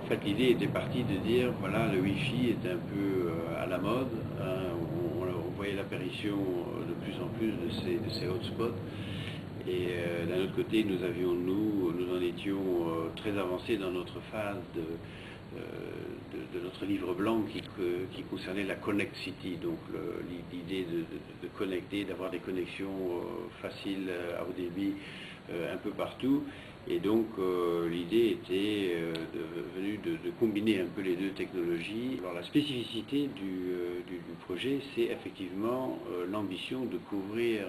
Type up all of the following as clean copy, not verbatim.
fait, l'idée était partie de dire, voilà, le Wi-Fi est un peu à la mode, hein, on voyait l'apparition de plus en plus de ces hotspots. Et d'un autre côté, nous en étions très avancés dans notre phase de notre livre blanc qui concernait la Connect City, donc l'idée de connecter, d'avoir des connexions faciles à haut débit un peu partout. Et donc l'idée était venue de combiner un peu les deux technologies. Alors la spécificité du projet, c'est effectivement l'ambition de couvrir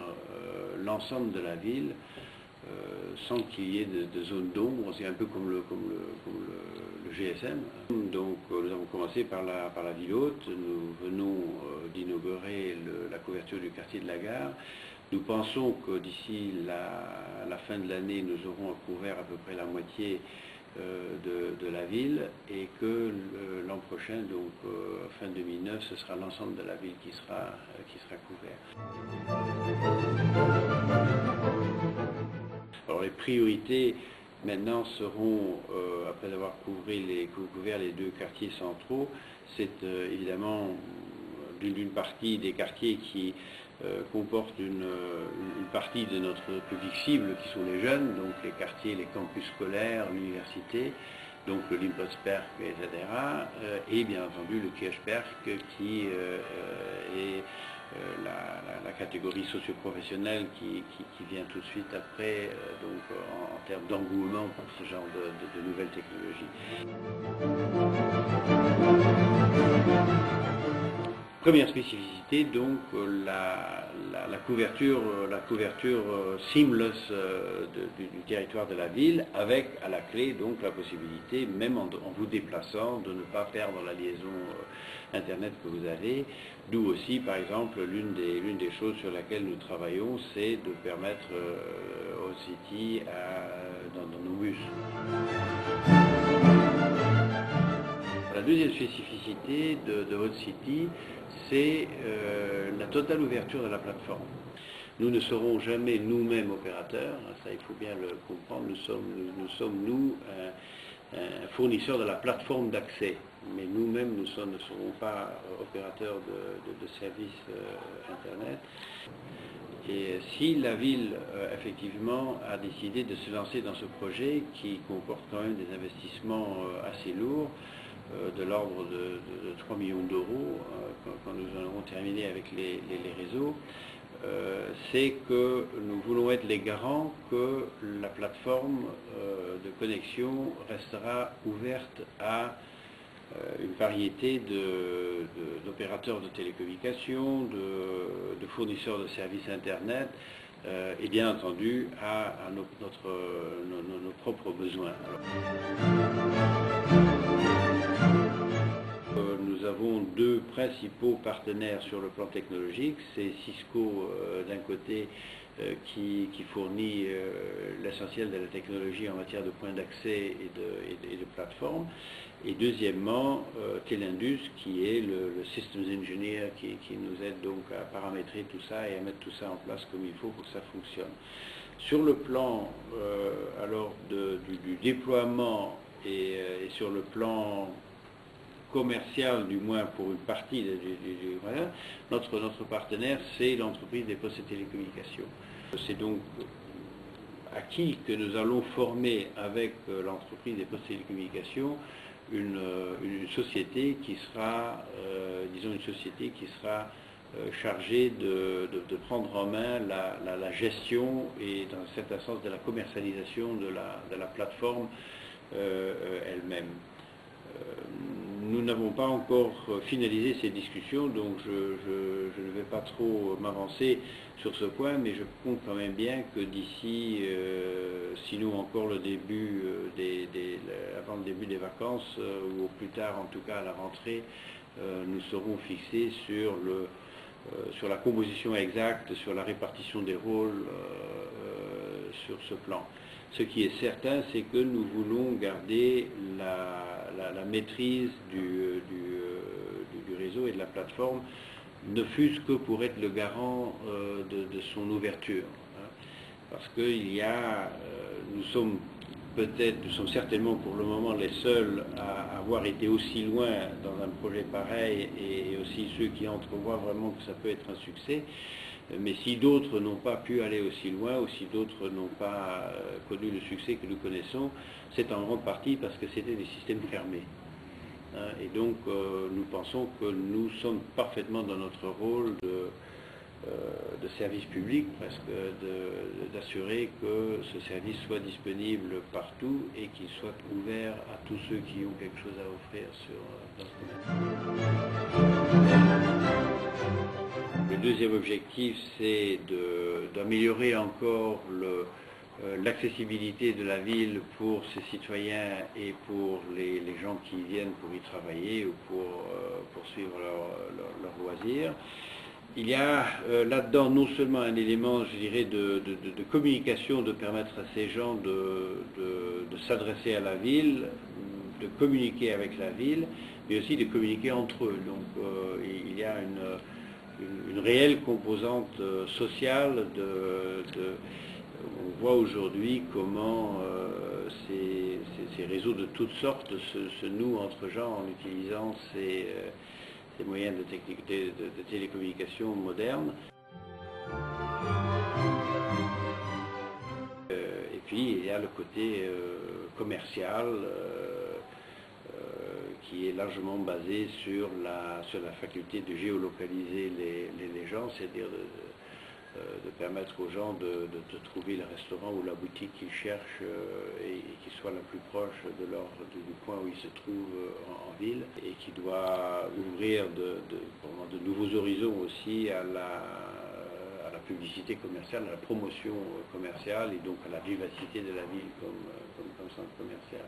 l'ensemble de la ville sans qu'il y ait de zone d'ombre. C'est un peu comme le GSM. Donc nous avons commencé par la ville haute. Nous venons d'inaugurer la couverture du quartier de la Gare. Nous pensons que d'ici la fin de l'année, nous aurons couvert à peu près la moitié de la ville et que l'an prochain, donc fin 2009, ce sera l'ensemble de la ville qui sera couvert. Alors les priorités maintenant seront, après avoir couvert les deux quartiers centraux, c'est évidemment d'une partie des quartiers qui comportent une partie de notre public cible qui sont les jeunes, donc les quartiers, les campus scolaires, l'université, donc le Limpotsberg, etc. Et bien entendu le Kirchberg qui est la catégorie socio-professionnelle qui vient tout de suite après, donc en termes d'engouement pour ce genre de nouvelles technologies. Première spécificité, donc la couverture seamless du territoire de la ville, avec à la clé donc la possibilité, même en vous déplaçant, de ne pas perdre la liaison Internet que vous avez. D'où aussi, par exemple, l'une des choses sur laquelle nous travaillons, c'est de permettre aux City dans nos bus. La deuxième spécificité de Haute City, c'est la totale ouverture de la plateforme. Nous ne serons jamais nous-mêmes opérateurs, ça il faut bien le comprendre, nous sommes un fournisseur de la plateforme d'accès, mais nous-mêmes ne serons pas opérateurs de services Internet. Et si la ville, effectivement, a décidé de se lancer dans ce projet qui comporte quand même des investissements assez lourds, de l'ordre de 3 millions d'euros, quand nous aurons terminé avec les réseaux, c'est que nous voulons être les garants que la plateforme de connexion restera ouverte à une variété d'opérateurs de télécommunications, de fournisseurs de services Internet, et bien entendu à nos propres besoins. Nous avons deux principaux partenaires sur le plan technologique, c'est Cisco d'un côté qui fournit l'essentiel de la technologie en matière de points d'accès et de plateformes, et deuxièmement Telindus qui est le Systems Engineer qui nous aide donc à paramétrer tout ça et à mettre tout ça en place comme il faut pour que ça fonctionne. Sur le plan alors du déploiement et sur le plan commercial, du moins pour une partie notre partenaire, c'est l'entreprise des postes et télécommunications. C'est donc acquis que nous allons former avec l'entreprise des postes et télécommunications une société qui sera, chargée de prendre en main la gestion et dans un certain sens de la commercialisation de la plateforme elle-même. Nous n'avons pas encore finalisé ces discussions, donc je ne vais pas trop m'avancer sur ce point, mais je compte quand même bien que d'ici, sinon encore le début avant le début des vacances, ou au plus tard en tout cas à la rentrée, nous serons fixés sur la composition exacte, sur la répartition des rôles sur ce plan. Ce qui est certain, c'est que nous voulons garder la maîtrise du réseau et de la plateforme, ne fût-ce que pour être le garant de son ouverture. Parce que nous sommes peut-être, nous sommes certainement pour le moment les seuls à avoir été aussi loin dans un projet pareil et aussi ceux qui entrevoient vraiment que ça peut être un succès. Mais si d'autres n'ont pas pu aller aussi loin, ou si d'autres n'ont pas connu le succès que nous connaissons, c'est en grande partie parce que c'était des systèmes fermés. Et donc nous pensons que nous sommes parfaitement dans notre rôle de service public, presque, d'assurer que ce service soit disponible partout et qu'il soit ouvert à tous ceux qui ont quelque chose à offrir dans ce domaine. Le deuxième objectif, c'est d'améliorer encore l'accessibilité de la ville pour ses citoyens et pour les gens qui viennent pour y travailler ou pour poursuivre leurs loisirs. Il y a là-dedans non seulement un élément, je dirais, de communication, de permettre à ces gens de s'adresser à la ville, de communiquer avec la ville, mais aussi de communiquer entre eux. Donc il y a une réelle composante sociale. On voit aujourd'hui comment ces réseaux de toutes sortes se nouent entre gens en utilisant ces moyens de télécommunication modernes. Et puis il y a le côté commercial qui est largement basé sur la faculté de géolocaliser les gens, c'est-à-dire de permettre aux gens de trouver le restaurant ou la boutique qu'ils cherchent et qui soit la plus proche du point où ils se trouvent en ville, et qui doit ouvrir de nouveaux horizons aussi à la publicité commerciale, à la promotion commerciale et donc à la vivacité de la ville comme centre commercial.